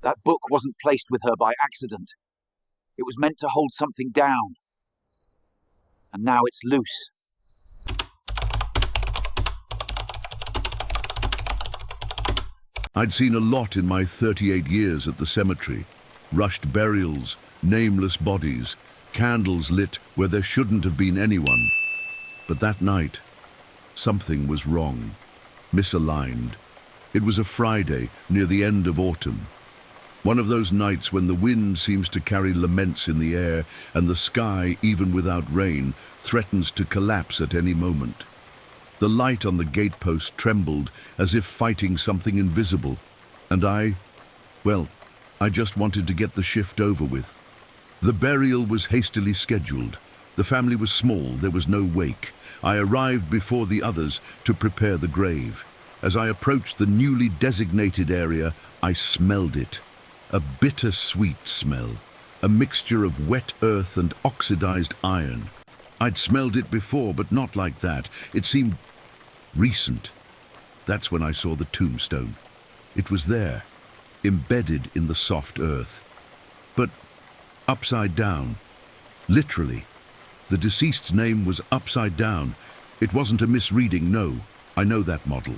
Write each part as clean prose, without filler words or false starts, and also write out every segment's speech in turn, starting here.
That book wasn't placed with her by accident. It was meant to hold something down. And now it's loose. I'd seen a lot in my 38 years at the cemetery. Rushed burials, nameless bodies, candles lit where there shouldn't have been anyone. But that night, something was wrong, misaligned. It was a Friday near the end of autumn. One of those nights when the wind seems to carry laments in the air and the sky, even without rain, threatens to collapse at any moment. The light on the gatepost trembled as if fighting something invisible, and I just wanted to get the shift over with. The burial was hastily scheduled. The family was small, there was no wake. I arrived before the others to prepare the grave. As I approached the newly designated area, I smelled it. A bitter-sweet smell, a mixture of wet earth and oxidized iron. I'd smelled it before, but not like that. It seemed recent. That's when I saw the tombstone. It was there, embedded in the soft earth. But upside down, literally. The deceased's name was upside down. It wasn't a misreading, no. I know that model.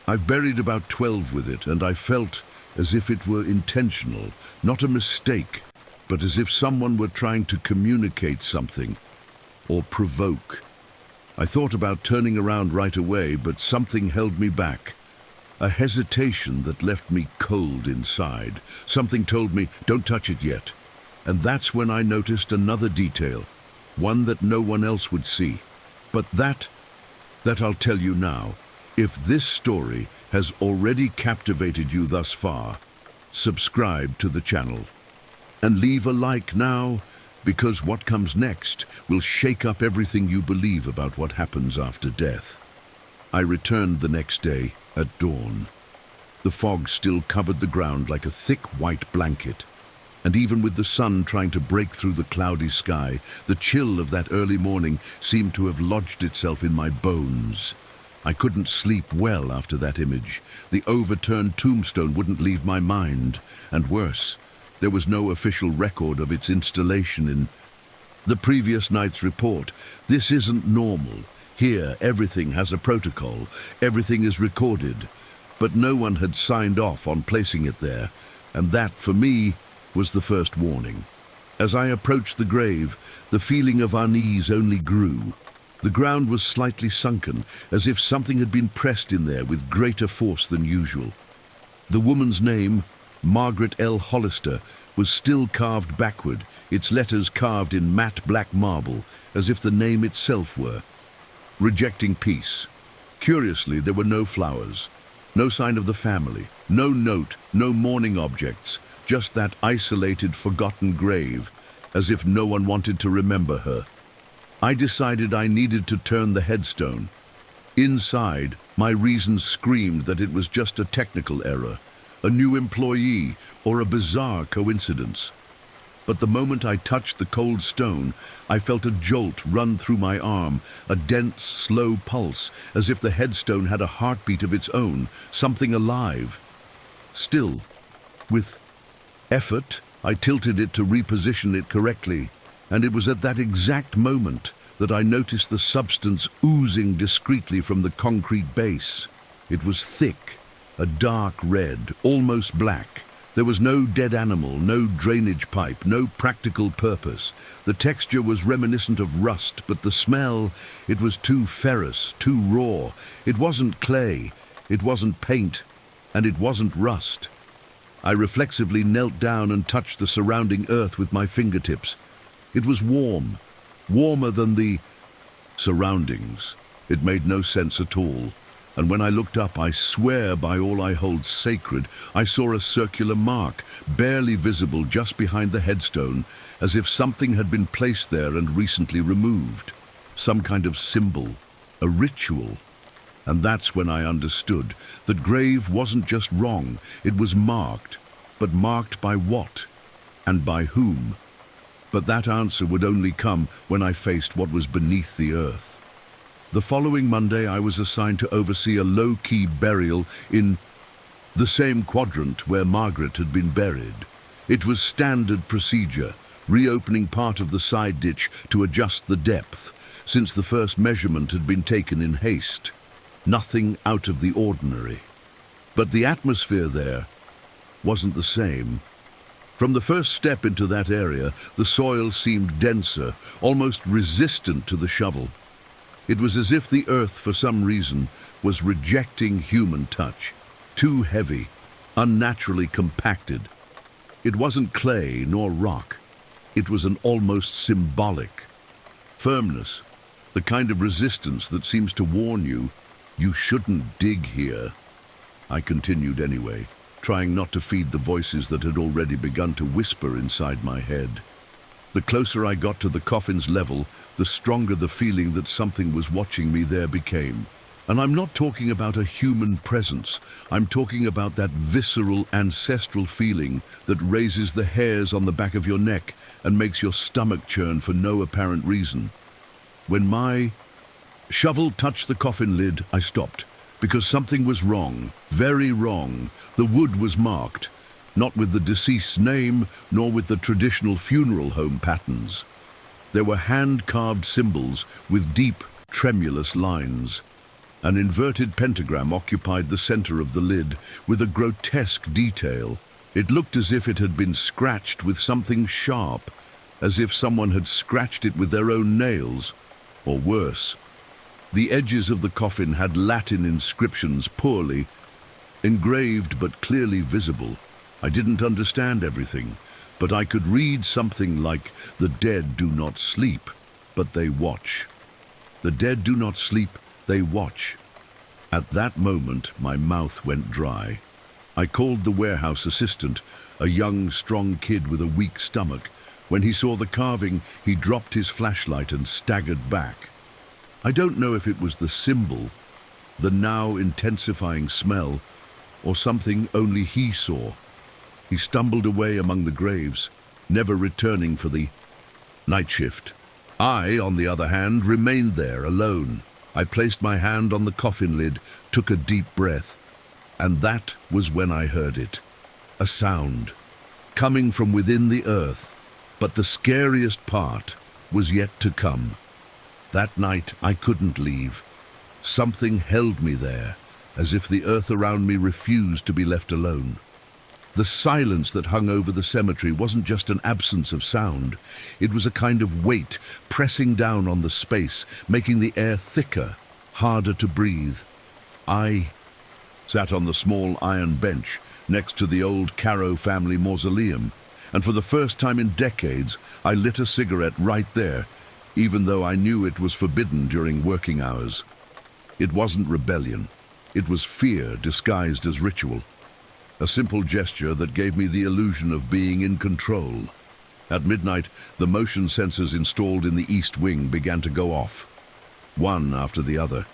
I've buried about 12 with it, and I felt as if it were intentional, not a mistake, but as if someone were trying to communicate something, or provoke. I thought about turning around right away, but something held me back. A hesitation that left me cold inside. Something told me, don't touch it yet. And that's when I noticed another detail, one that no one else would see. But that I'll tell you now. If this story has already captivated you thus far, subscribe to the channel. And leave a like now, because what comes next will shake up everything you believe about what happens after death. I returned the next day at dawn. The fog still covered the ground like a thick white blanket. And even with the sun trying to break through the cloudy sky, the chill of that early morning seemed to have lodged itself in my bones. I couldn't sleep well after that image. The overturned tombstone wouldn't leave my mind. And worse, there was no official record of its installation in the previous night's report. This isn't normal. Here, everything has a protocol. Everything is recorded. But no one had signed off on placing it there. And that, for me, was the first warning. As I approached the grave, the feeling of unease only grew. The ground was slightly sunken, as if something had been pressed in there with greater force than usual. The woman's name, Margaret L. Hollister, was still carved backward, its letters carved in matte black marble, as if the name itself were. Rejecting peace. Curiously, there were no flowers, no sign of the family, no note, no mourning objects, just that isolated, forgotten grave, as if no one wanted to remember her. I decided I needed to turn the headstone. Inside, my reason screamed that it was just a technical error, a new employee, or a bizarre coincidence. But the moment I touched the cold stone, I felt a jolt run through my arm, a dense, slow pulse, as if the headstone had a heartbeat of its own, something alive. Still, with effort, I tilted it to reposition it correctly. And it was at that exact moment that I noticed the substance oozing discreetly from the concrete base. It was thick, a dark red, almost black. There was no dead animal, no drainage pipe, no practical purpose. The texture was reminiscent of rust, but the smell, it was too ferrous, too raw. It wasn't clay, it wasn't paint, and it wasn't rust. I reflexively knelt down and touched the surrounding earth with my fingertips. It was warm, warmer than the surroundings. It made no sense at all. And when I looked up, I swear by all I hold sacred, I saw a circular mark, barely visible just behind the headstone, as if something had been placed there and recently removed. Some kind of symbol, a ritual. And that's when I understood that grave wasn't just wrong, it was marked. But marked by what? And by whom? But that answer would only come when I faced what was beneath the earth. The following Monday, I was assigned to oversee a low-key burial in the same quadrant where Margaret had been buried. It was standard procedure, reopening part of the side ditch to adjust the depth, since the first measurement had been taken in haste. Nothing out of the ordinary. But the atmosphere there wasn't the same. From the first step into that area, the soil seemed denser, almost resistant to the shovel. It was as if the earth, for some reason, was rejecting human touch. Too heavy, unnaturally compacted. It wasn't clay nor rock. It was an almost symbolic firmness, the kind of resistance that seems to warn you, you shouldn't dig here. I continued anyway, trying not to feed the voices that had already begun to whisper inside my head. The closer I got to the coffin's level, the stronger the feeling that something was watching me there became. And I'm not talking about a human presence. I'm talking about that visceral, ancestral feeling that raises the hairs on the back of your neck and makes your stomach churn for no apparent reason. When my shovel touched the coffin lid, I stopped, because something was wrong, very wrong. The wood was marked, not with the deceased's name, nor with the traditional funeral home patterns. There were hand-carved symbols with deep, tremulous lines. An inverted pentagram occupied the center of the lid, with a grotesque detail. It looked as if it had been scratched with something sharp, as if someone had scratched it with their own nails, or worse. The edges of the coffin had Latin inscriptions, poorly engraved but clearly visible. I didn't understand everything, but I could read something like, "The dead do not sleep, but they watch. The dead do not sleep, they watch." At that moment, my mouth went dry. I called the warehouse assistant, a young, strong kid with a weak stomach. When he saw the carving, he dropped his flashlight and staggered back. I don't know if it was the symbol, the now intensifying smell, or something only he saw. He stumbled away among the graves, never returning for the night shift. I, on the other hand, remained there alone. I placed my hand on the coffin lid, took a deep breath, and that was when I heard it. A sound, coming from within the earth. But the scariest part was yet to come. That night I couldn't leave. Something held me there, as if the earth around me refused to be left alone. The silence that hung over the cemetery wasn't just an absence of sound. It was a kind of weight pressing down on the space, making the air thicker, harder to breathe. I sat on the small iron bench next to the old Carrow family mausoleum, and for the first time in decades, I lit a cigarette right there, even though I knew it was forbidden during working hours. It wasn't rebellion. It was fear disguised as ritual. A simple gesture that gave me the illusion of being in control. At midnight, the motion sensors installed in the east wing began to go off, one after the other.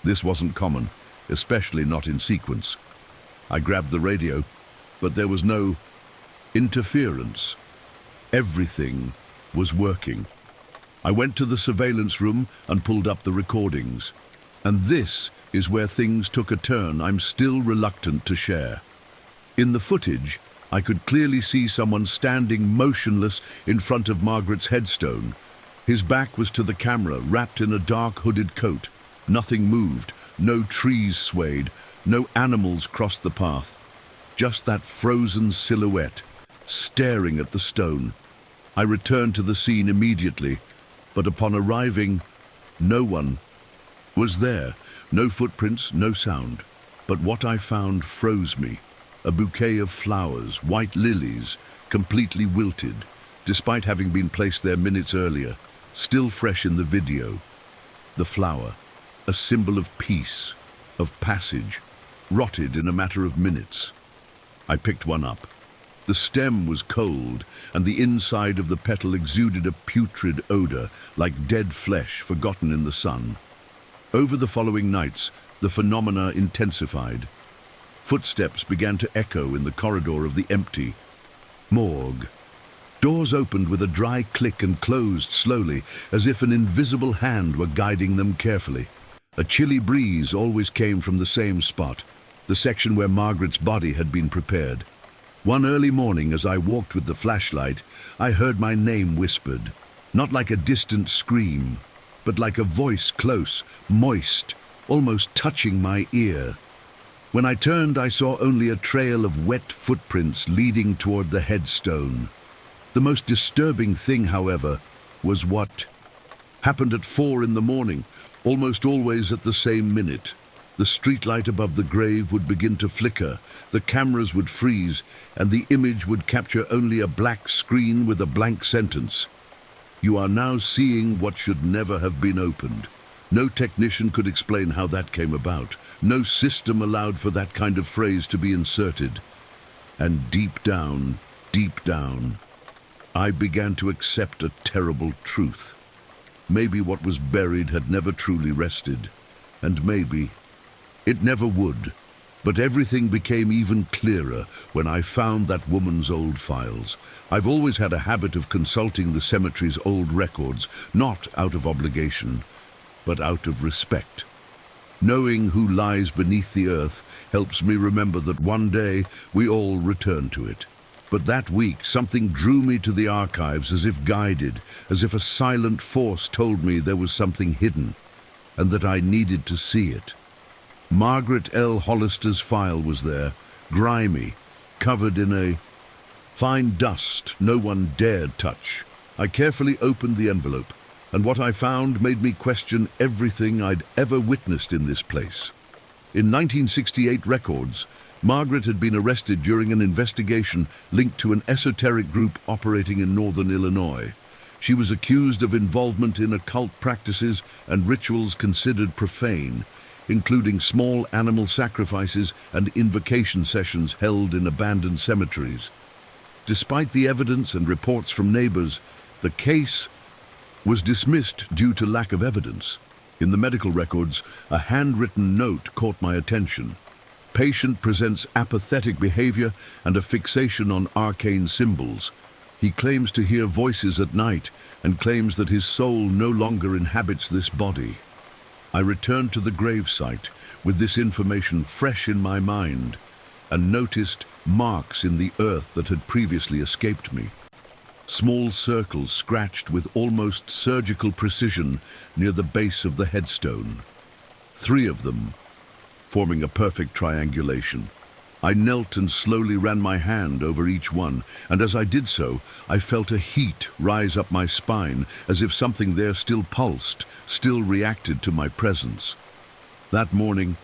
This wasn't common, especially not in sequence. I grabbed the radio, but there was no interference. Everything was working. I went to the surveillance room and pulled up the recordings. And this is where things took a turn I'm still reluctant to share. In the footage, I could clearly see someone standing motionless in front of Margaret's headstone. His back was to the camera, wrapped in a dark hooded coat. Nothing moved, no trees swayed, no animals crossed the path. Just that frozen silhouette, staring at the stone. I returned to the scene immediately, but upon arriving, no one was there. No footprints, no sound. But what I found froze me. A bouquet of flowers, white lilies, completely wilted, despite having been placed there minutes earlier, still fresh in the video. The flower, a symbol of peace, of passage, rotted in a matter of minutes. I picked one up. The stem was cold, and the inside of the petal exuded a putrid odor, like dead flesh forgotten in the sun. Over the following nights, the phenomena intensified. Footsteps began to echo in the corridor of the empty morgue. Doors opened with a dry click and closed slowly, as if an invisible hand were guiding them carefully. A chilly breeze always came from the same spot, the section where Margaret's body had been prepared. One early morning, as I walked with the flashlight, I heard my name whispered, not like a distant scream, but like a voice close, moist, almost touching my ear. When I turned, I saw only a trail of wet footprints leading toward the headstone. The most disturbing thing, however, was what happened at 4 in the morning, almost always at the same minute. The streetlight above the grave would begin to flicker, the cameras would freeze, and the image would capture only a black screen with a blank sentence. "You are now seeing what should never have been opened." No technician could explain how that came about. No system allowed for that kind of phrase to be inserted. And deep down, I began to accept a terrible truth. Maybe what was buried had never truly rested, and maybe it never would. But everything became even clearer when I found that woman's old files. I've always had a habit of consulting the cemetery's old records, not out of obligation, but out of respect. Knowing who lies beneath the earth helps me remember that one day we all return to it. But that week, something drew me to the archives as if guided, as if a silent force told me there was something hidden, and that I needed to see it. Margaret L. Hollister's file was there, grimy, covered in a fine dust no one dared touch. I carefully opened the envelope, and what I found made me question everything I'd ever witnessed in this place. In 1968 records, Margaret had been arrested during an investigation linked to an esoteric group operating in northern Illinois. She was accused of involvement in occult practices and rituals considered profane, including small animal sacrifices and invocation sessions held in abandoned cemeteries. Despite the evidence and reports from neighbors, the case was dismissed due to lack of evidence. In the medical records, a handwritten note caught my attention. Patient presents apathetic behavior and a fixation on arcane symbols. He claims to hear voices at night and claims that his soul no longer inhabits this body. I returned to the gravesite with this information fresh in my mind and noticed marks in the earth that had previously escaped me. Small circles scratched with almost surgical precision near the base of the headstone. 3 of them, forming a perfect triangulation. I knelt and slowly ran my hand over each one, and as I did so, I felt a heat rise up my spine, as if something there still pulsed, still reacted to my presence. That morning,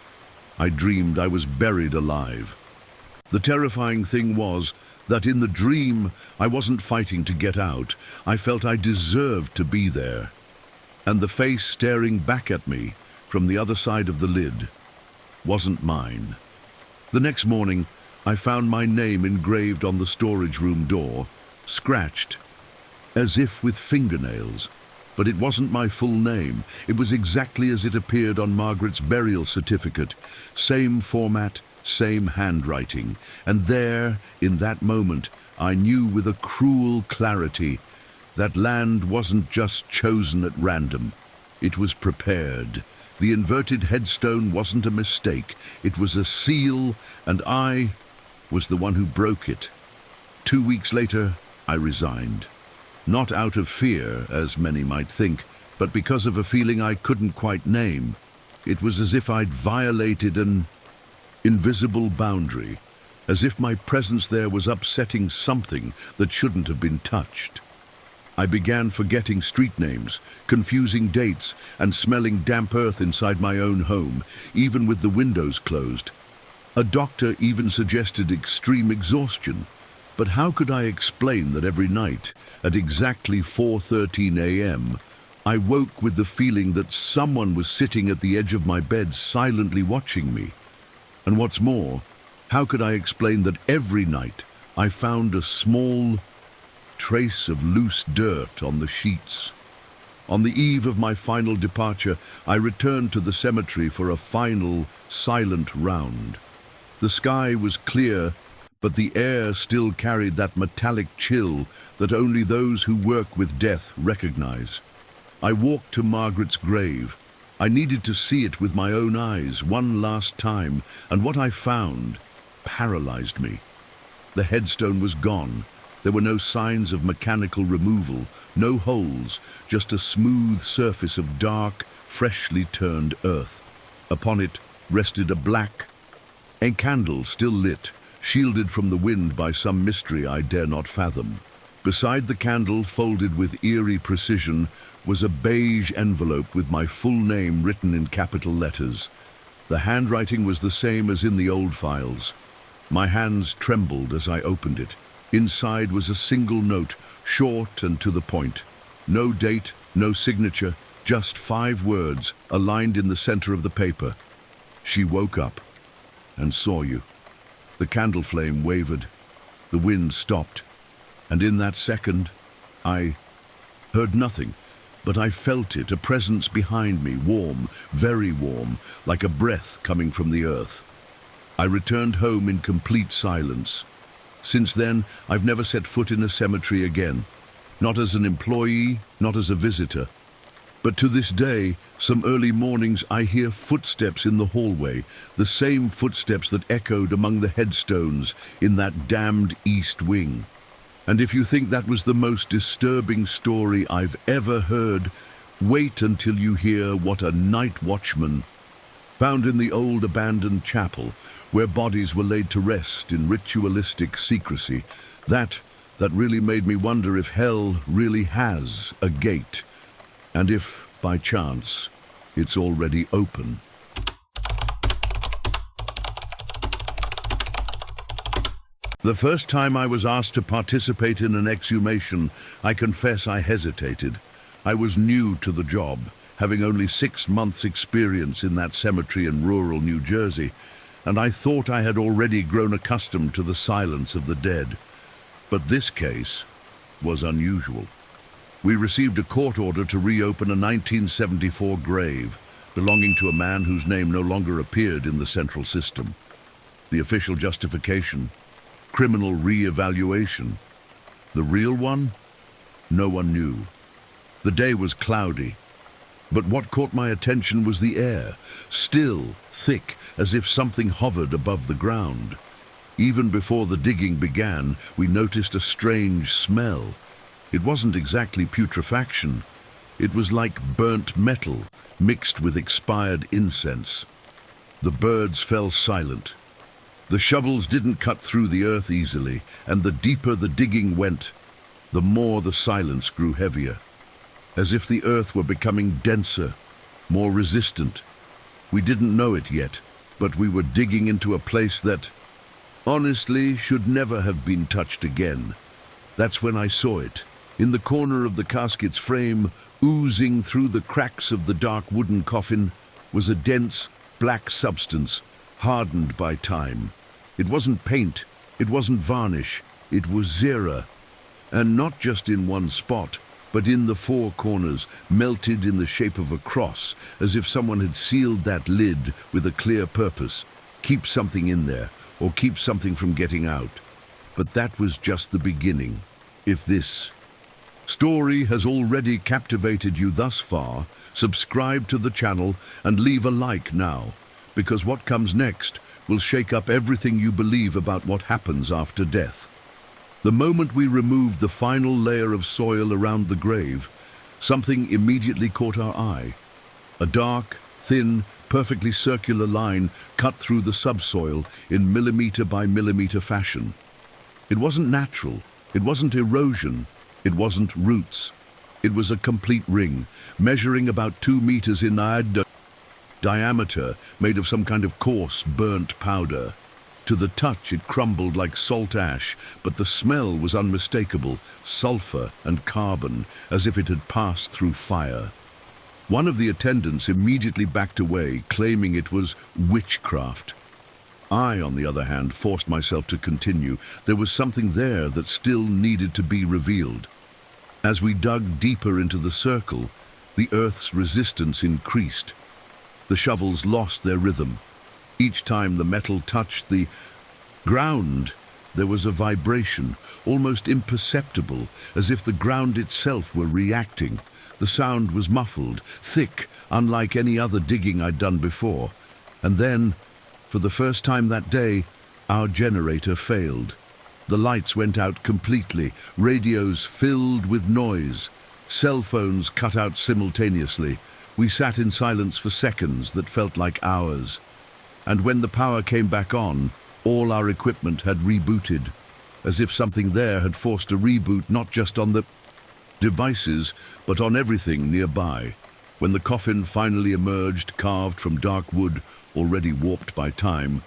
I dreamed I was buried alive. The terrifying thing was that in the dream, I wasn't fighting to get out. I felt I deserved to be there. And the face staring back at me from the other side of the lid wasn't mine. The next morning, I found my name engraved on the storage room door, scratched, as if with fingernails. But it wasn't my full name. It was exactly as it appeared on Margaret's burial certificate. Same format, same handwriting. And there, in that moment, I knew with a cruel clarity that land wasn't just chosen at random. It was prepared. The inverted headstone wasn't a mistake. It was a seal, and I was the one who broke it. 2 weeks later, I resigned. Not out of fear, as many might think, but because of a feeling I couldn't quite name. It was as if I'd violated an invisible boundary, as if my presence there was upsetting something that shouldn't have been touched. I began forgetting street names, confusing dates, and smelling damp earth inside my own home, even with the windows closed. A doctor even suggested extreme exhaustion. But how could I explain that every night, at exactly 4:13 a.m., I woke with the feeling that someone was sitting at the edge of my bed silently watching me? And what's more, how could I explain that every night I found a small trace of loose dirt on the sheets? On the eve of my final departure, I returned to the cemetery for a final, silent round. The sky was clear, but the air still carried that metallic chill that only those who work with death recognize. I walked to Margaret's grave, I needed to see it with my own eyes one last time, and what I found paralyzed me. The headstone was gone. There were no signs of mechanical removal, no holes, just a smooth surface of dark, freshly turned earth. Upon it rested a candle still lit, shielded from the wind by some mystery I dare not fathom. Beside the candle, folded with eerie precision, was a beige envelope with my full name written in capital letters. The handwriting was the same as in the old files. My hands trembled as I opened it. Inside was a single note, short and to the point. No date, no signature, just 5 words, aligned in the center of the paper. She woke up and saw you. The candle flame wavered. The wind stopped. And in that second, I heard nothing, but I felt it, a presence behind me, warm, very warm, like a breath coming from the earth. I returned home in complete silence. Since then, I've never set foot in a cemetery again. Not as an employee, not as a visitor. But to this day, some early mornings I hear footsteps in the hallway, the same footsteps that echoed among the headstones in that damned East Wing. And if you think that was the most disturbing story I've ever heard, wait until you hear what a night watchman found in the old abandoned chapel, where bodies were laid to rest in ritualistic secrecy. That really made me wonder if hell really has a gate, and if, by chance, it's already open. The first time I was asked to participate in an exhumation, I confess I hesitated. I was new to the job, having only 6 months' experience in that cemetery in rural New Jersey, and I thought I had already grown accustomed to the silence of the dead. But this case was unusual. We received a court order to reopen a 1974 grave belonging to a man whose name no longer appeared in the central system. The official justification: criminal re-evaluation. The real one? No one knew. The day was cloudy, but what caught my attention was the air, still, thick, as if something hovered above the ground. Even before the digging began, we noticed a strange smell. It wasn't exactly putrefaction. It was like burnt metal mixed with expired incense. The birds fell silent. The shovels didn't cut through the earth easily, and the deeper the digging went, the more the silence grew heavier, as if the earth were becoming denser, more resistant. We didn't know it yet, but we were digging into a place that, honestly, should never have been touched again. That's when I saw it. In the corner of the casket's frame, oozing through the cracks of the dark wooden coffin, was a dense, black substance, hardened by time. It wasn't paint, it wasn't varnish, it was zera. And not just in one spot, but in the 4 corners, melted in the shape of a cross, as if someone had sealed that lid with a clear purpose: keep something in there, or keep something from getting out. But that was just the beginning. If this story has already captivated you thus far, subscribe to the channel and leave a like now, because what comes next will shake up everything you believe about what happens after death. The moment we removed the final layer of soil around the grave, something immediately caught our eye. A dark, thin, perfectly circular line cut through the subsoil in millimeter by millimeter fashion. It wasn't natural, it wasn't erosion, it wasn't roots. It was a complete ring, measuring about 2 meters in diameter, made of some kind of coarse, burnt powder. To the touch, it crumbled like salt ash, but the smell was unmistakable: sulfur and carbon, as if it had passed through fire. One of the attendants immediately backed away, claiming it was witchcraft. I, on the other hand, forced myself to continue. There was something there that still needed to be revealed. As we dug deeper into the circle, the earth's resistance increased. The shovels lost their rhythm. Each time the metal touched the ground, There was a vibration, almost imperceptible, as if the ground itself were reacting. The sound was muffled, thick, unlike any other digging I'd done before. And then, for the first time that day, our generator failed. The lights went out completely, radios filled with noise, cell phones cut out simultaneously. We sat in silence for seconds that felt like hours. And when the power came back on, all our equipment had rebooted, as if something there had forced a reboot not just on the devices, but on everything nearby. When the coffin finally emerged, carved from dark wood, already warped by time,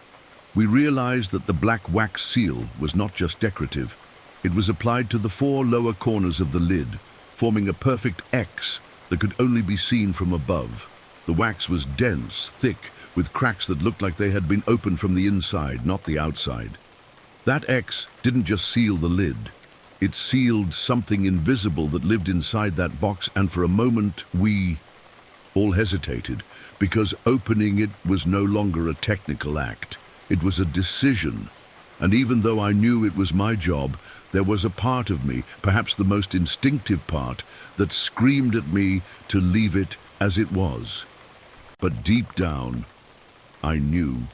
we realized that the black wax seal was not just decorative. It was applied to the 4 lower corners of the lid, forming a perfect X that could only be seen from above. The wax was dense, thick, with cracks that looked like they had been opened from the inside, not the outside. That X didn't just seal the lid. It sealed something invisible that lived inside that box, and for a moment we all hesitated, because opening it was no longer a technical act. It was a decision, and even though I knew it was my job, there was a part of me, perhaps the most instinctive part, that screamed at me to leave it as it was. But deep down, I knew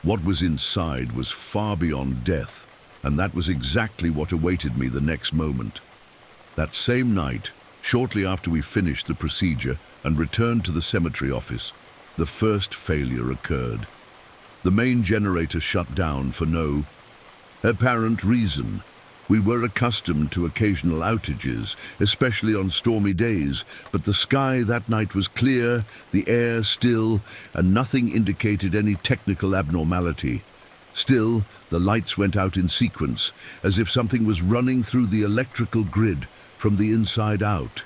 what was inside was far beyond death, and that was exactly what awaited me the next moment. That same night, shortly after we finished the procedure and returned to the cemetery office, the first failure occurred. The main generator shut down for no apparent reason. We were accustomed to occasional outages, especially on stormy days, but the sky that night was clear, the air still, and nothing indicated any technical abnormality. Still, the lights went out in sequence, as if something was running through the electrical grid from the inside out.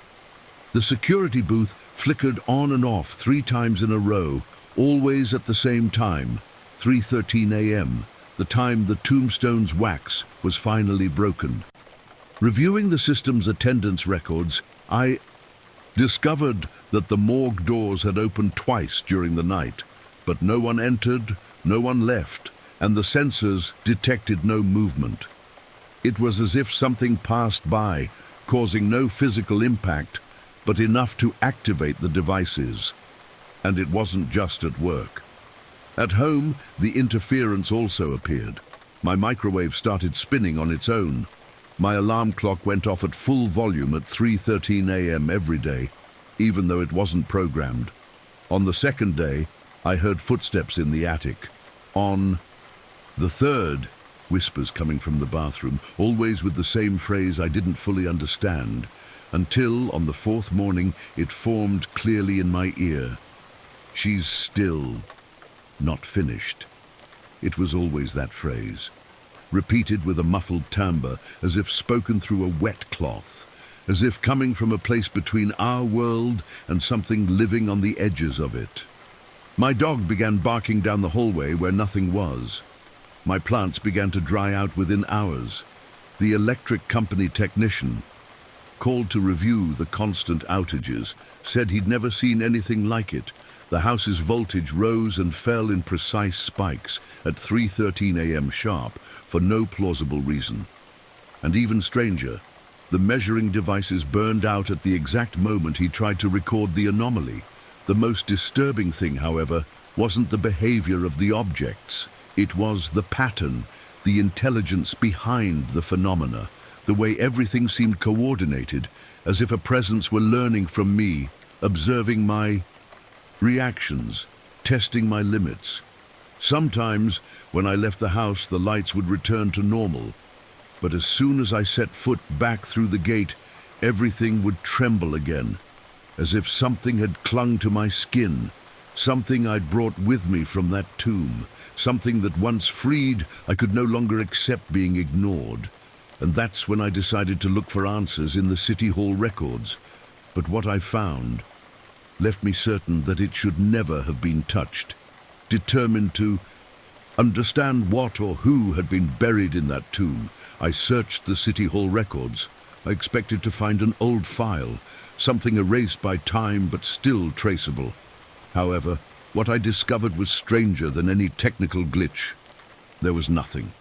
The security booth flickered on and off 3 times in a row, always at the same time, 3:13 a.m., the time the tombstone's wax was finally broken. Reviewing the system's attendance records, I discovered that the morgue doors had opened twice during the night, but no one entered, no one left, and the sensors detected no movement. It was as if something passed by, causing no physical impact, but enough to activate the devices. And it wasn't just at work. At home, the interference also appeared. My microwave started spinning on its own. My alarm clock went off at full volume at 3:13 a.m. every day, even though it wasn't programmed. On the second day, I heard footsteps in the attic. On the third, whispers coming from the bathroom, always with the same phrase I didn't fully understand, until on the 4th morning it formed clearly in my ear. She's still not finished. It was always that phrase, repeated with a muffled timbre, as if spoken through a wet cloth, as if coming from a place between our world and something living on the edges of it. My dog began barking down the hallway where nothing was. My plants began to dry out within hours. The electric company technician, called to review the constant outages, said he'd never seen anything like it. The house's voltage rose and fell in precise spikes at 3:13 a.m. sharp for no plausible reason. And even stranger, the measuring devices burned out at the exact moment he tried to record the anomaly. The most disturbing thing, however, wasn't the behavior of the objects. It was the pattern, the intelligence behind the phenomena, the way everything seemed coordinated, as if a presence were learning from me, observing my reactions, testing my limits. Sometimes, when I left the house, the lights would return to normal, but as soon as I set foot back through the gate, everything would tremble again, as if something had clung to my skin, something I'd brought with me from that tomb, something that once freed, I could no longer accept being ignored. And that's when I decided to look for answers in the City Hall records. But what I found left me certain that it should never have been touched, determined to understand what or who had been buried in that tomb. I searched the City Hall records. I expected to find an old file, something erased by time but still traceable. However, what I discovered was stranger than any technical glitch. There was nothing.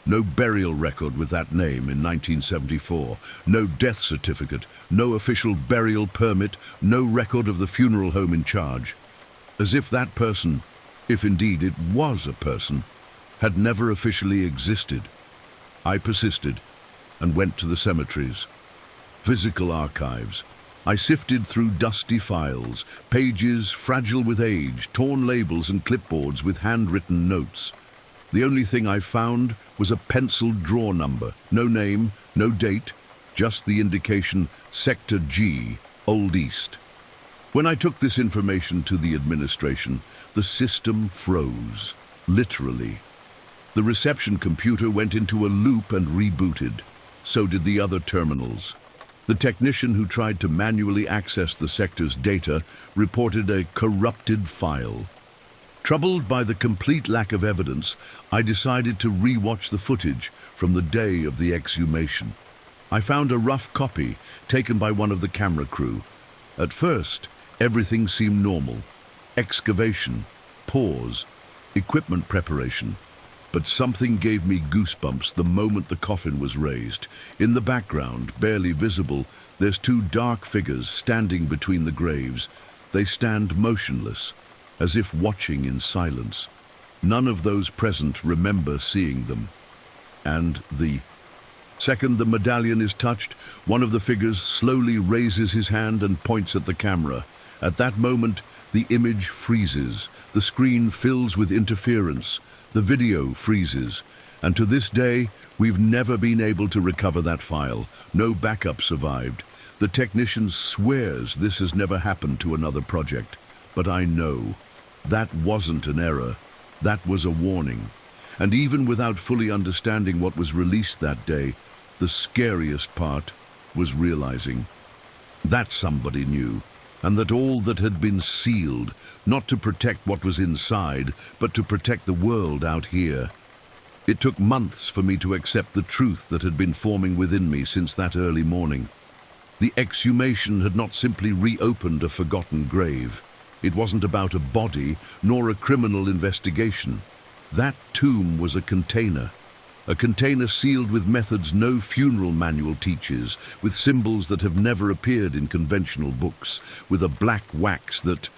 No burial record with that name in 1974, no death certificate, no official burial permit, no record of the funeral home in charge. As if that person, if indeed it was a person, had never officially existed. I persisted and went to the cemeteries. Physical archives. I sifted through dusty files, pages fragile with age, torn labels and clipboards with handwritten notes. The only thing I found was a penciled drawer number. No name, no date, just the indication Sector G, Old East. When I took this information to the administration, the system froze, literally. The reception computer went into a loop and rebooted. So did the other terminals. The technician who tried to manually access the sector's data reported a corrupted file. Troubled by the complete lack of evidence, I decided to re-watch the footage from the day of the exhumation. I found a rough copy taken by one of the camera crew. At first, everything seemed normal. Excavation, pause, equipment preparation. But something gave me goosebumps the moment the coffin was raised. In the background, barely visible, there's two dark figures standing between the graves. They stand motionless, as if watching in silence. None of those present remember seeing them. And the second the medallion is touched, one of the figures slowly raises his hand and points at the camera. At that moment, the image freezes. The screen fills with interference. The video freezes, and to this day, we've never been able to recover that file. No backup survived. The technician swears this has never happened to another project. But I know that wasn't an error. That was a warning. And even without fully understanding what was released that day, the scariest part was realizing that somebody knew. And that all that had been sealed, not to protect what was inside, but to protect the world out here. It took months for me to accept the truth that had been forming within me since that early morning. The exhumation had not simply reopened a forgotten grave. It wasn't about a body, nor a criminal investigation. That tomb was a container sealed with methods no funeral manual teaches, with symbols that have never appeared in conventional books, with a black wax that,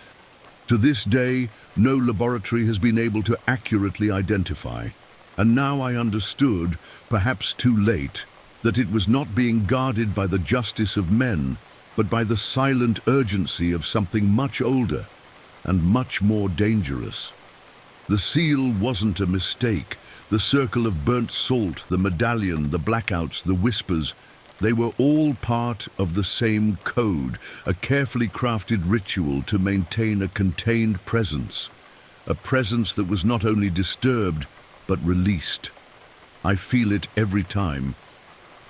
to this day, no laboratory has been able to accurately identify. And now I understood, perhaps too late, that it was not being guarded by the justice of men, but by the silent urgency of something much older and much more dangerous. The seal wasn't a mistake. The circle of burnt salt, the medallion, the blackouts, the whispers, they were all part of the same code, a carefully crafted ritual to maintain a contained presence, a presence that was not only disturbed, but released. I feel it every time.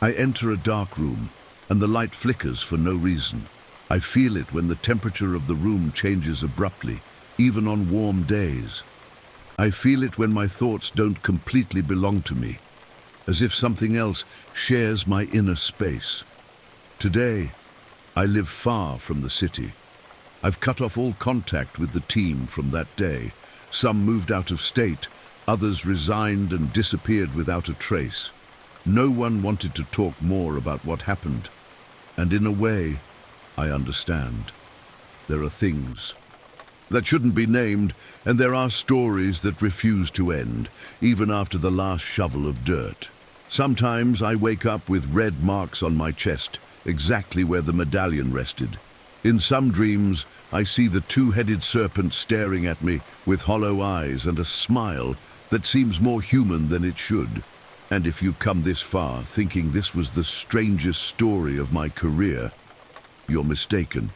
I enter a dark room, and the light flickers for no reason. I feel it when the temperature of the room changes abruptly, even on warm days. I feel it when my thoughts don't completely belong to me, as if something else shares my inner space. Today, I live far from the city. I've cut off all contact with the team from that day. Some moved out of state, others resigned and disappeared without a trace. No one wanted to talk more about what happened. And in a way, I understand. There are things that shouldn't be named, and there are stories that refuse to end, even after the last shovel of dirt. Sometimes I wake up with red marks on my chest, exactly where the medallion rested. In some dreams, I see the two-headed serpent staring at me with hollow eyes and a smile that seems more human than it should. And if you've come this far thinking this was the strangest story of my career, you're mistaken.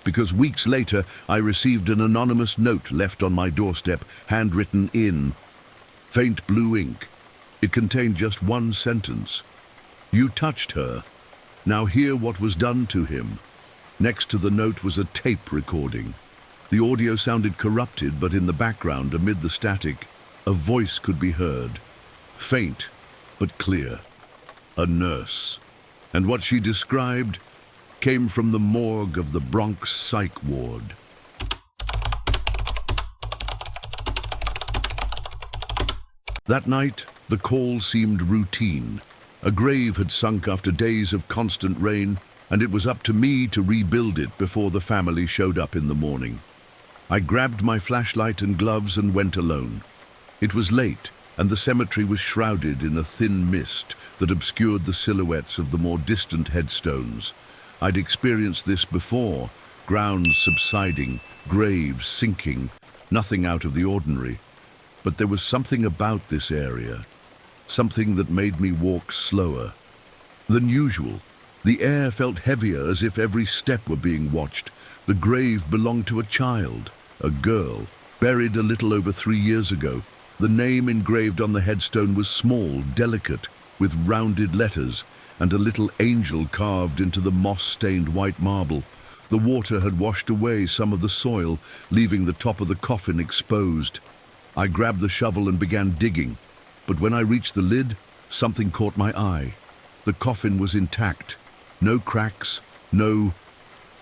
Because weeks later, I received an anonymous note left on my doorstep, handwritten in faint blue ink. It contained just one sentence. "You touched her. Now hear what was done to him." Next to the note was a tape recording. The audio sounded corrupted, but in the background, amid the static, a voice could be heard. Faint, but clear. A nurse. And what she described came from the morgue of the Bronx Psych Ward. That night, The call seemed routine. A grave had sunk after days of constant rain, and it was up to me to rebuild it before the family showed up in the morning. I grabbed my flashlight and gloves and went alone. It was late, and the cemetery was shrouded in a thin mist that obscured the silhouettes of the more distant headstones. I'd experienced this before, grounds subsiding, graves sinking, nothing out of the ordinary. But there was something about this area, something that made me walk slower than usual. The air felt heavier, as if every step were being watched. The grave belonged to a child, a girl, buried a little over 3 years ago. The name engraved on the headstone was small, delicate, with rounded letters, and a little angel carved into the moss-stained white marble. The water had washed away some of the soil, leaving the top of the coffin exposed. I grabbed the shovel and began digging, but when I reached the lid, something caught my eye. The coffin was intact. No cracks, no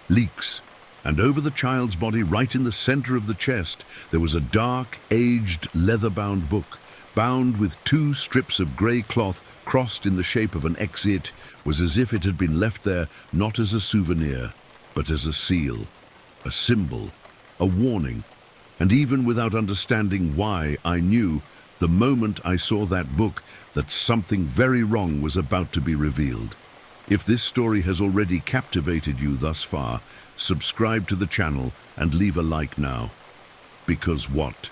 leaks. And over the child's body, right in the center of the chest, there was a dark, aged, leather-bound book. Bound with 2 strips of grey cloth crossed in the shape of an X. It was as if it had been left there not as a souvenir, but as a seal, a symbol, a warning. And even without understanding why, I knew, the moment I saw that book, that something very wrong was about to be revealed. If this story has already captivated you thus far, subscribe to the channel and leave a like now. Because what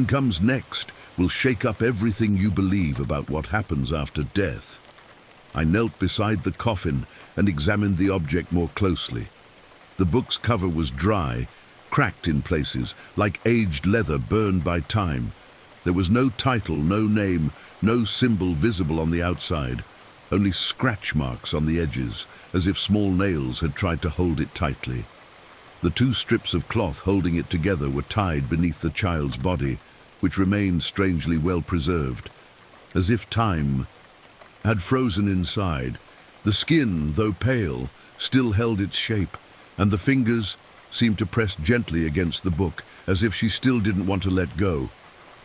comes next will shake up everything you believe about what happens after death. I knelt beside the coffin and examined the object more closely. The book's cover was dry, cracked in places, like aged leather burned by time. There was no title, no name, no symbol visible on the outside, only scratch marks on the edges, as if small nails had tried to hold it tightly. The 2 strips of cloth holding it together were tied beneath the child's body, which remained strangely well preserved, as if time had frozen inside. The skin, though pale, still held its shape, and the fingers seemed to press gently against the book, as if she still didn't want to let go.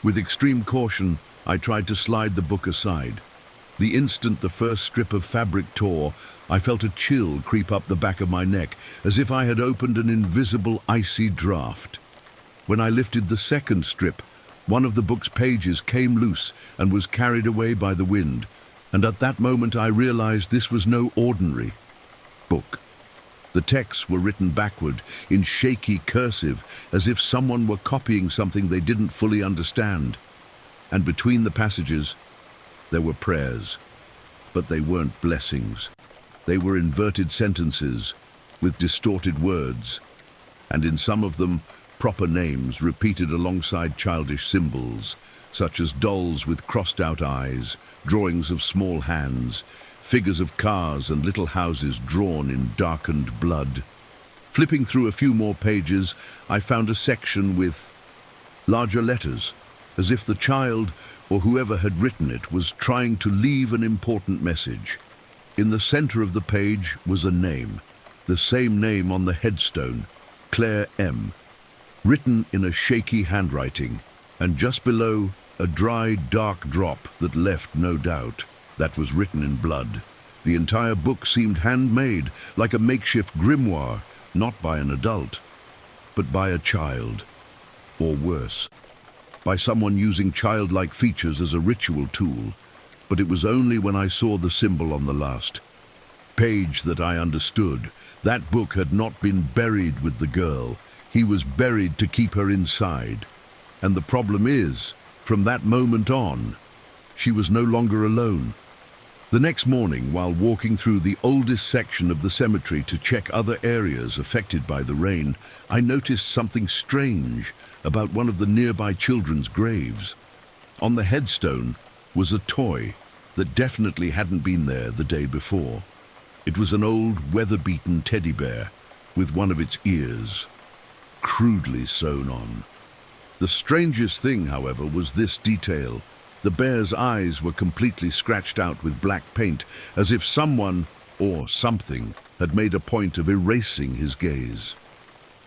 With extreme caution, I tried to slide the book aside. The instant the first strip of fabric tore, I felt a chill creep up the back of my neck, as if I had opened an invisible icy draught. When I lifted the second strip, one of the book's pages came loose and was carried away by the wind, and at that moment I realized this was no ordinary book. The texts were written backward, in shaky cursive, as if someone were copying something they didn't fully understand. And between the passages, there were prayers. But they weren't blessings. They were inverted sentences, with distorted words, and in some of them, proper names repeated alongside childish symbols, such as dolls with crossed-out eyes, drawings of small hands, figures of cars and little houses drawn in darkened blood. Flipping through a few more pages, I found a section with larger letters, as if the child, or whoever had written it, was trying to leave an important message. In the center of the page was a name, the same name on the headstone, Claire M., written in a shaky handwriting, and just below, a dry, dark drop that left no doubt. That was written in blood. The entire book seemed handmade, like a makeshift grimoire, not by an adult, but by a child, or worse, by someone using childlike features as a ritual tool. But it was only when I saw the symbol on the last page that I understood. That book had not been buried with the girl. He was buried to keep her inside. And the problem is, from that moment on, she was no longer alone. The next morning, while walking through the oldest section of the cemetery to check other areas affected by the rain, I noticed something strange about one of the nearby children's graves. On the headstone was a toy that definitely hadn't been there the day before. It was an old, weather-beaten teddy bear with one of its ears crudely sewn on. The strangest thing, however, was this detail. The bear's eyes were completely scratched out with black paint, as if someone, or something, had made a point of erasing his gaze.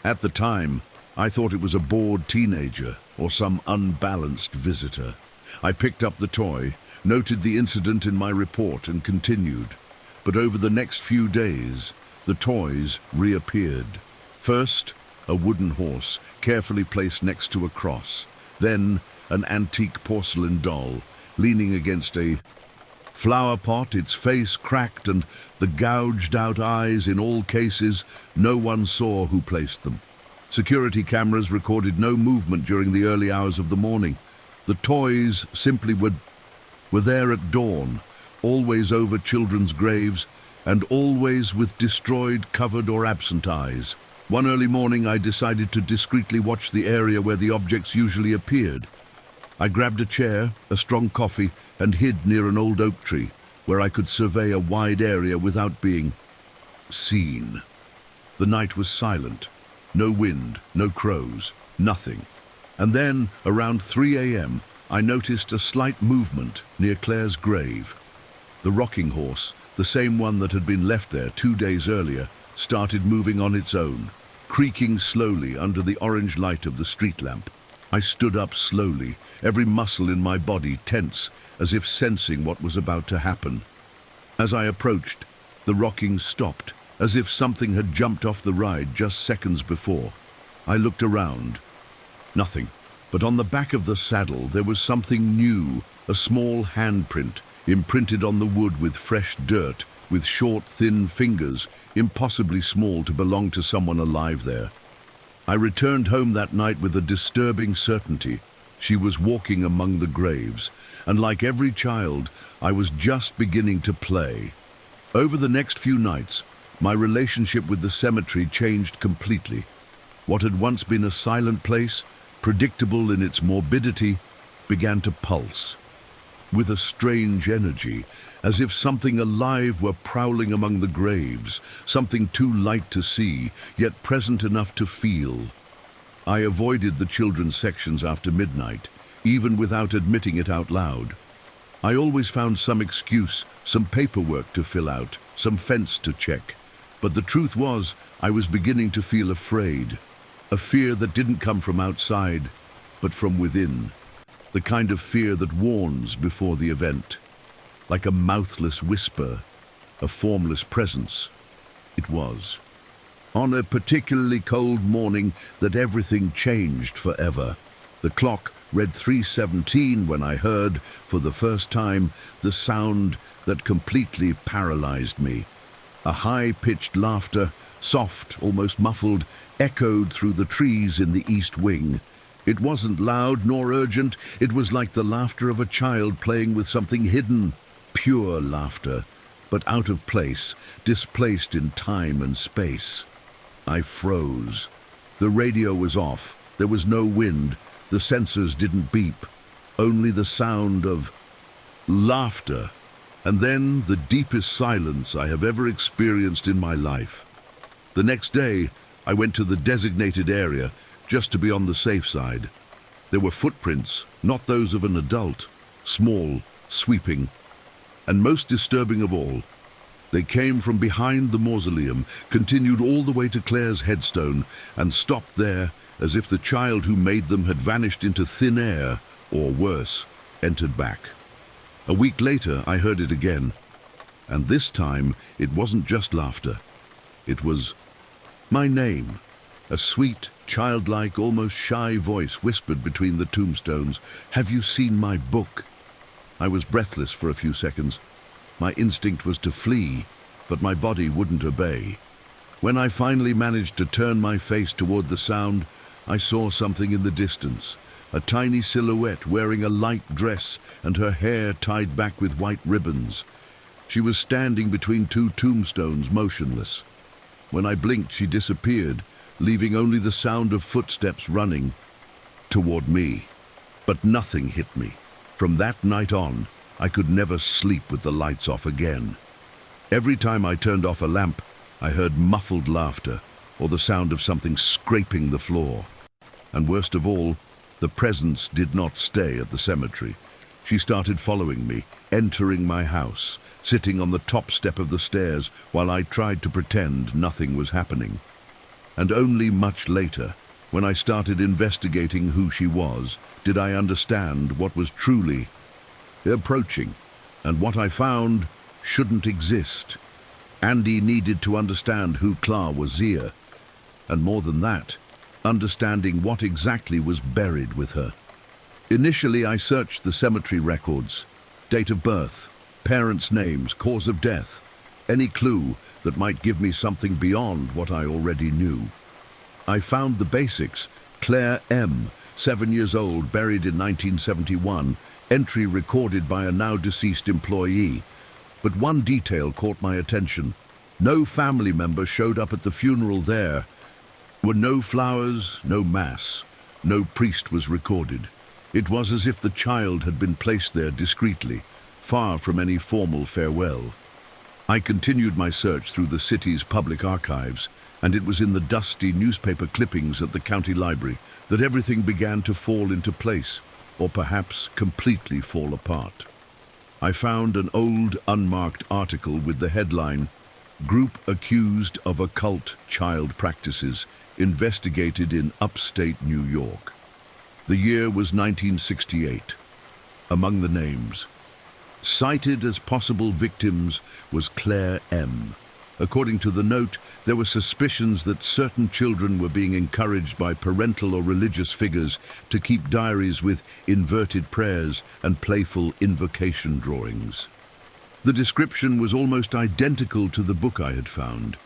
At the time, I thought it was a bored teenager or some unbalanced visitor. I picked up the toy, noted the incident in my report and continued. But over the next few days, the toys reappeared. First, a wooden horse, carefully placed next to a cross. Then, an antique porcelain doll, leaning against a flower pot, its face cracked and the gouged-out eyes. In all cases, no one saw who placed them. Security cameras recorded no movement during the early hours of the morning. The toys simply were there at dawn, always over children's graves, and always with destroyed, covered or absent eyes. One early morning I decided to discreetly watch the area where the objects usually appeared. I grabbed a chair, a strong coffee, and hid near an old oak tree, where I could survey a wide area without being seen. The night was silent. No wind, no crows, nothing. And then, around 3 a.m., I noticed a slight movement near Claire's grave. The rocking horse, the same one that had been left there 2 days earlier, started moving on its own, creaking slowly under the orange light of the street lamp. I stood up slowly, every muscle in my body tense, as if sensing what was about to happen. As I approached, the rocking stopped, as if something had jumped off the ride just seconds before. I looked around. Nothing. But on the back of the saddle there was something new, a small handprint, imprinted on the wood with fresh dirt, with short, thin fingers, impossibly small to belong to someone alive there. I returned home that night with a disturbing certainty. She was walking among the graves, and like every child, I was just beginning to play. Over the next few nights, my relationship with the cemetery changed completely. What had once been a silent place, predictable in its morbidity, began to pulse. With a strange energy, as if something alive were prowling among the graves, something too light to see, yet present enough to feel. I avoided the children's sections after midnight, even without admitting it out loud. I always found some excuse, some paperwork to fill out, some fence to check. But the truth was, I was beginning to feel afraid. A fear that didn't come from outside, but from within. The kind of fear that warns before the event. Like a mouthless whisper, a formless presence. It was. On a particularly cold morning that everything changed forever. The clock read 3:17 when I heard, for the first time, the sound that completely paralyzed me. A high-pitched laughter, soft, almost muffled, echoed through the trees in the east wing. It wasn't loud nor urgent. It was like the laughter of a child playing with something hidden. Pure laughter, but out of place, displaced in time and space. I froze. The radio was off. There was no wind. The sensors didn't beep. Only the sound of laughter. And then the deepest silence I have ever experienced in my life. The next day, I went to the designated area, just to be on the safe side. There were footprints, not those of an adult, small, sweeping, and most disturbing of all, they came from behind the mausoleum, continued all the way to Claire's headstone, and stopped there as if the child who made them had vanished into thin air, or worse, entered back. A week later, I heard it again, and this time it wasn't just laughter. It was my name. A sweet, childlike, almost shy voice whispered between the tombstones, "Have you seen my book?" I was breathless for a few seconds. My instinct was to flee, but my body wouldn't obey. When I finally managed to turn my face toward the sound, I saw something in the distance. A tiny silhouette wearing a light dress and her hair tied back with white ribbons. She was standing between two tombstones, motionless. When I blinked, she disappeared, leaving only the sound of footsteps running toward me. But nothing hit me. From that night on, I could never sleep with the lights off again. Every time I turned off a lamp, I heard muffled laughter or the sound of something scraping the floor. And worst of all, the presence did not stay at the cemetery. She started following me, entering my house, sitting on the top step of the stairs while I tried to pretend nothing was happening. And only much later, When I started investigating who she was, did I understand what was truly approaching, and what I found shouldn't exist. Andy needed to understand who Clara was, and more than that, understanding what exactly was buried with her. Initially, I searched the cemetery records, date of birth, parents' names, cause of death, any clue that might give me something beyond what I already knew. I found the basics: Claire M., 7 years old, buried in 1971, entry recorded by a now-deceased employee. But one detail caught my attention. No family member showed up at the funeral. There were no flowers, no mass, no priest was recorded. It was as if the child had been placed there discreetly, far from any formal farewell. I continued my search through the city's public archives, and it was in the dusty newspaper clippings at the county library that everything began to fall into place, or perhaps completely fall apart. I found an old, unmarked article with the headline, "Group Accused of Occult Child Practices Investigated in Upstate New York." The year was 1968. Among the names cited as possible victims was Claire M. According to the note, there were suspicions that certain children were being encouraged by parental or religious figures to keep diaries with inverted prayers and playful invocation drawings. The description was almost identical to the book I had found.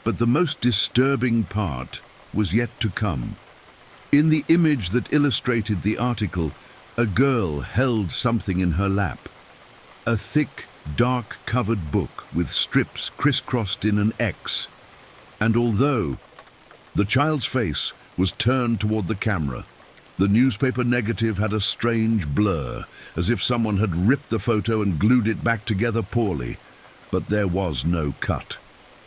But the most disturbing part was yet to come. In the image that illustrated the article, a girl held something in her lap. A thick, dark-covered book with strips crisscrossed in an X. And although the child's face was turned toward the camera, the newspaper negative had a strange blur, as if someone had ripped the photo and glued it back together poorly. But there was no cut.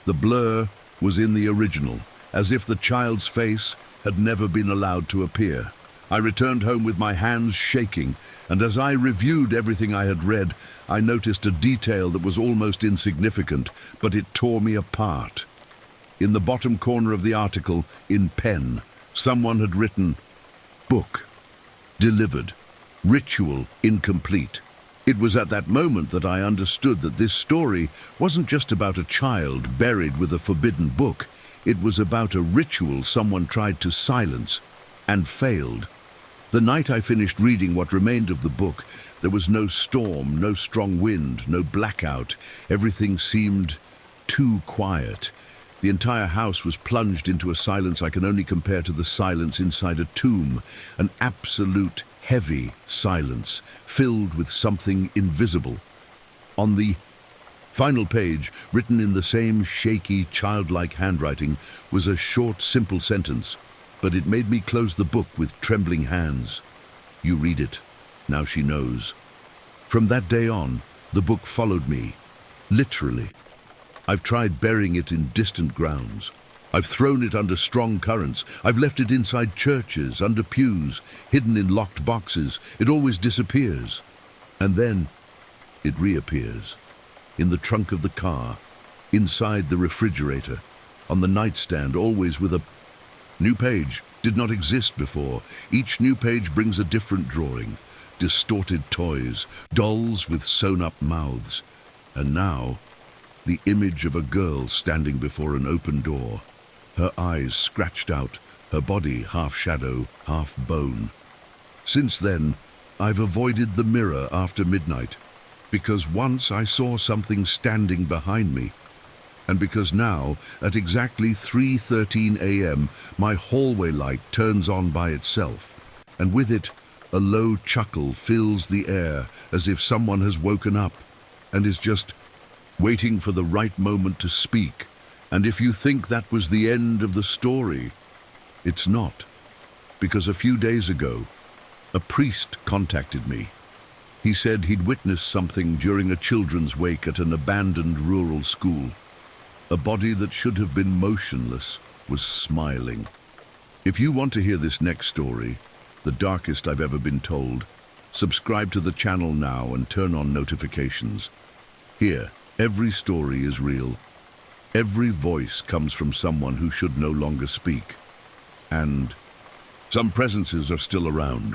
The blur was in the original, as if the child's face had never been allowed to appear. I returned home with my hands shaking, and as I reviewed everything I had read, I noticed a detail that was almost insignificant, but it tore me apart. In the bottom corner of the article, in pen, someone had written, "Book delivered, ritual incomplete." It was at that moment that I understood that this story wasn't just about a child buried with a forbidden book. It was about a ritual someone tried to silence and failed. The night I finished reading what remained of the book, there was no storm, no strong wind, no blackout. Everything seemed too quiet. The entire house was plunged into a silence I can only compare to the silence inside a tomb, an absolute heavy silence, filled with something invisible. On the final page, written in the same shaky, childlike handwriting, was a short, simple sentence, but it made me close the book with trembling hands. "You read it. Now she knows." From that day on, the book followed me, literally. I've tried burying it in distant grounds. I've thrown it under strong currents. I've left it inside churches, under pews, hidden in locked boxes. It always disappears. And then it reappears. In the trunk of the car, inside the refrigerator, on the nightstand, always with a new page. Did not exist before. Each new page brings a different drawing. Distorted toys, dolls with sewn-up mouths. And now, the image of a girl standing before an open door. Her eyes scratched out, her body half shadow, half bone. Since then, I've avoided the mirror after midnight, because once I saw something standing behind me, and because now, at exactly 3:13 a.m., my hallway light turns on by itself, and with it, a low chuckle fills the air as if someone has woken up and is just waiting for the right moment to speak. And if you think that was the end of the story, it's not, because a few days ago, a priest contacted me. He said he'd witnessed something during a children's wake at an abandoned rural school. A body that should have been motionless was smiling. If you want to hear this next story, the darkest I've ever been told, subscribe to the channel now and turn on notifications. Here, every story is real. Every voice comes from someone who should no longer speak. And Some presences are still around.